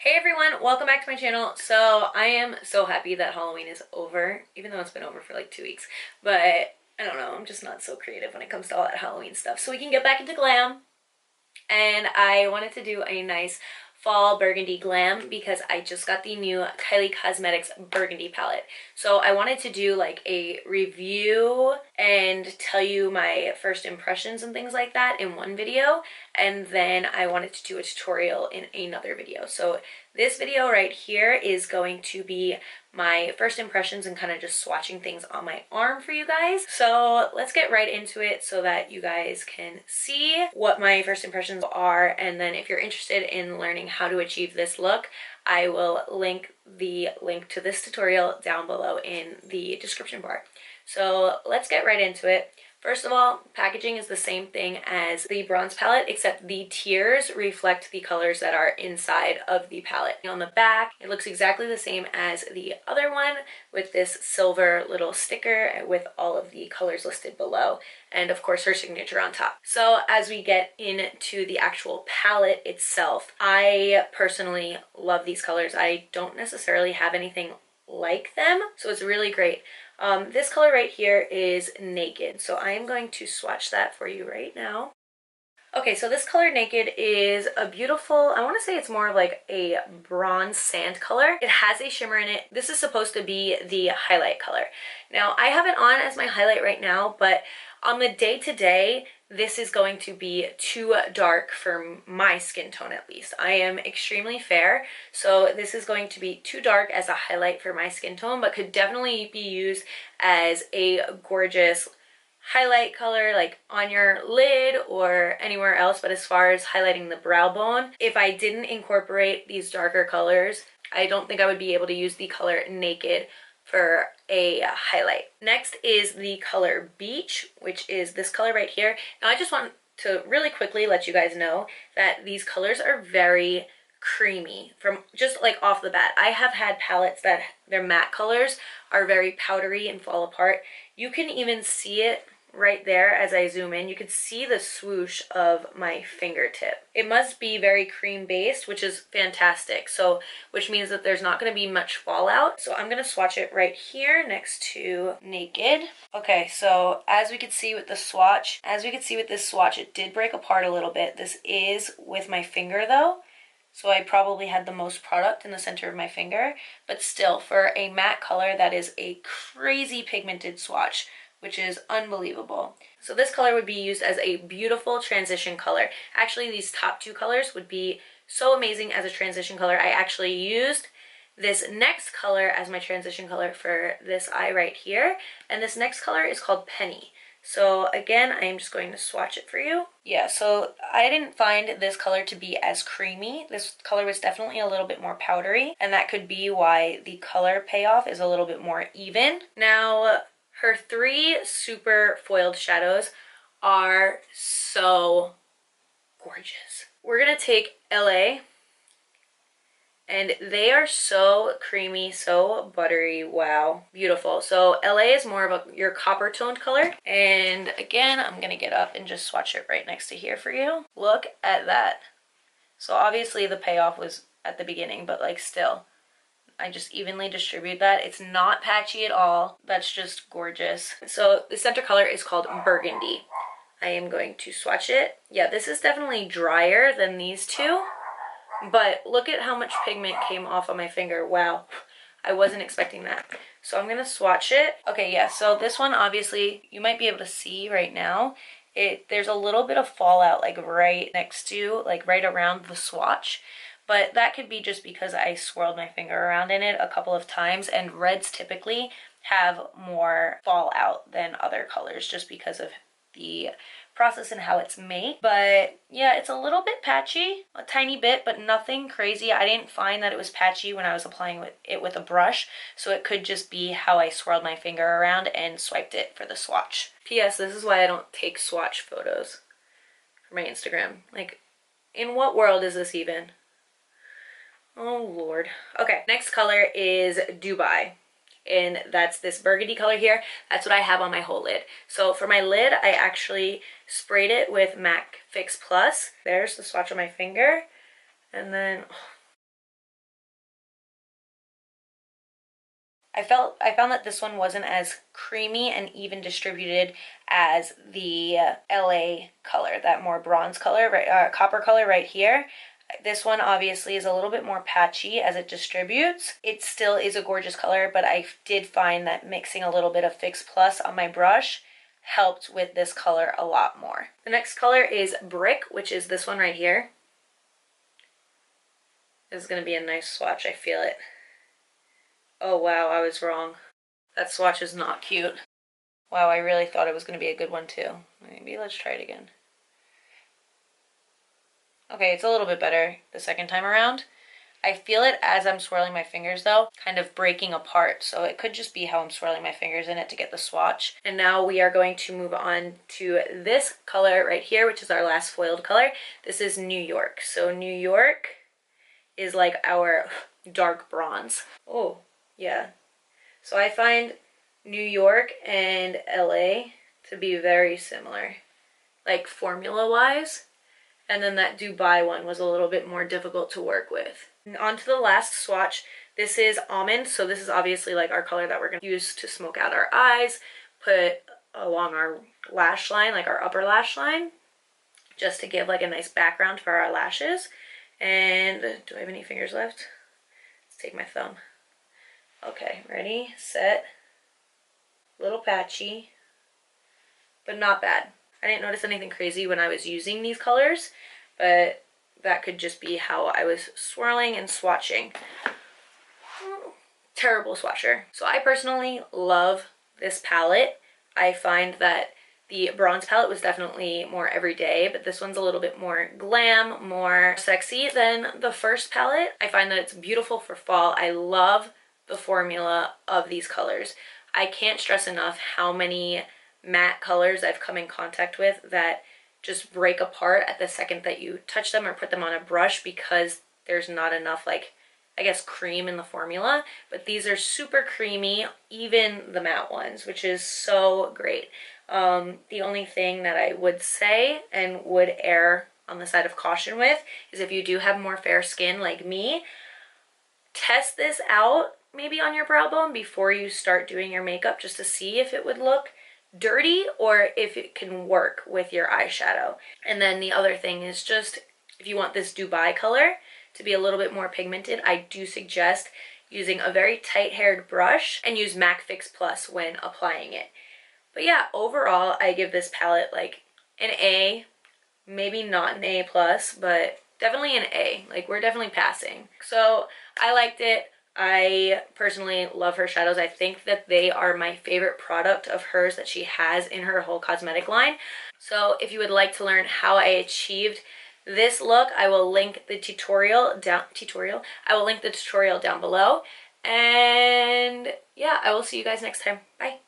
Hey everyone, welcome back to my channel. So I am so happy that Halloween is over, even though it's been over for like 2 weeks. But I don't know, I'm just not so creative when it comes to all that Halloween stuff. So we can get back into glam. And I wanted to do a nice fall burgundy glam because I just got the new KYLIE Cosmetics burgundy palette. So I wanted to do like a review and tell you my first impressions and things like that in one video, and then I wanted to do a tutorial in another video. So this video right here is going to be my first impressions and kind of just swatching things on my arm for you guys. So let's get right into it so that you guys can see what my first impressions are, and then if you're interested in learning how to achieve this look, I will link the link to this tutorial down below in the description bar. So let's get right into it. First of all, packaging is the same thing as the bronze palette, except the tiers reflect the colors that are inside of the palette. On the back, it looks exactly the same as the other one with this silver little sticker with all of the colors listed below, and of course her signature on top. So as we get into the actual palette itself, I personally love these colors. I don't necessarily have anything like them, so it's really great. This color right here is Naked, so I am going to swatch that for you right now. Okay, so this color Naked is a beautiful, I want to say it's more of like a bronze sand color. It has a shimmer in it. This is supposed to be the highlight color. Now, I have it on as my highlight right now, but on the day-to-day, this is going to be too dark for my skin tone at least. I am extremely fair, so this is going to be too dark as a highlight for my skin tone, but could definitely be used as a gorgeous highlight color like on your lid or anywhere else. But as far as highlighting the brow bone, if I didn't incorporate these darker colors, I don't think I would be able to use the color Naked for a highlight. Next is the color Beach, which is this color right here. Now I just want to really quickly let you guys know that these colors are very creamy from just like off the bat. I have had palettes that their matte colors are very powdery and fall apart. You can even see it right there as I zoom in. You can see the swoosh of my fingertip. It must be very cream based, which is fantastic. So, which means that there's not going to be much fallout. So I'm going to swatch it right here next to Naked. Okay, so as we could see with the swatch, it did break apart a little bit. This is with my finger though. So I probably had the most product in the center of my finger, but still for a matte color, that is a crazy pigmented swatch, which is unbelievable. So this color would be used as a beautiful transition color. Actually, these top two colors would be so amazing as a transition color. I actually used this next color as my transition color for this eye right here, and this next color is called Penny. So again, I am just going to swatch it for you. Yeah, so I didn't find this color to be as creamy. This color was definitely a little bit more powdery, and that could be why the color payoff is a little bit more even. Now, her three super foiled shadows are so gorgeous. We're gonna take LA, and they are so creamy, so buttery, wow, beautiful. So LA is more of your copper toned color. And again, I'm gonna get up and just swatch it right next to here for you. Look at that. So obviously the payoff was at the beginning, but like still, I just evenly distribute that. It's not patchy at all. That's just gorgeous. So the center color is called Burgundy. I am going to swatch it. Yeah, this is definitely drier than these two, but look at how much pigment came off of my finger. Wow, I wasn't expecting that. So I'm gonna swatch it. Okay, yeah, so this one obviously you might be able to see right now. There's a little bit of fallout like right next to, like right around the swatch. But that could be just because I swirled my finger around in it a couple of times, and reds typically have more fallout than other colors just because of the process and how it's made. But yeah, it's a little bit patchy, a tiny bit, but nothing crazy. I didn't find that it was patchy when I was applying it with a brush, so it could just be how I swirled my finger around and swiped it for the swatch. P.S. This is why I don't take swatch photos for my Instagram. Like, in what world is this even? Oh Lord. Okay, next color is Dubai, and that's this burgundy color here. That's what I have on my whole lid. So for my lid, I actually sprayed it with MAC Fix Plus. There's the swatch on my finger, and then I found that this one wasn't as creamy and even distributed as the LA color, that more bronze color, right, copper color right here. This one obviously is a little bit more patchy as it distributes. It still is a gorgeous color, but I did find that mixing a little bit of Fix Plus on my brush helped with this color a lot more. The next color is Brick, which is this one right here. This is going to be a nice swatch, I feel it. Oh wow, I was wrong. That swatch is not cute. Wow, I really thought it was going to be a good one too. Maybe let's try it again. Okay, it's a little bit better the second time around. I feel it as I'm swirling my fingers though, kind of breaking apart. So it could just be how I'm swirling my fingers in it to get the swatch. And now we are going to move on to this color right here, which is our last foiled color. This is New York. So New York is like our dark bronze. Oh, yeah. So I find New York and LA to be very similar, like formula-wise. And then that Dubai one was a little bit more difficult to work with. And on to the last swatch. This is Almond. So this is obviously like our color that we're going to use to smoke out our eyes, put along our lash line, like our upper lash line, just to give like a nice background for our lashes. And do I have any fingers left? Let's take my thumb. Okay, ready, set. A little patchy, but not bad. I didn't notice anything crazy when I was using these colors, but that could just be how I was swirling and swatching. Terrible swatcher. So I personally love this palette. I find that the bronze palette was definitely more everyday, but this one's a little bit more glam, more sexy than the first palette. I find that it's beautiful for fall. I love the formula of these colors. I can't stress enough how many matte colors I've come in contact with that just break apart at the second that you touch them or put them on a brush because there's not enough, like, I guess, cream in the formula. But these are super creamy, even the matte ones, which is so great. The only thing that I would say and would err on the side of caution with is if you do have more fair skin like me, test this out maybe on your brow bone before you start doing your makeup just to see if it would look dirty or if it can work with your eyeshadow. And then the other thing is just if you want this Dubai color to be a little bit more pigmented, I do suggest using a very tight haired brush and use MAC Fix Plus when applying it. But yeah, overall I give this palette like an A, maybe not an A plus, but definitely an A. Like, we're definitely passing. So I liked it. I personally love her shadows. I think that they are my favorite product of hers that she has in her whole cosmetic line. So if you would like to learn how I achieved this look, I will link the tutorial down below. And yeah, I will see you guys next time. Bye.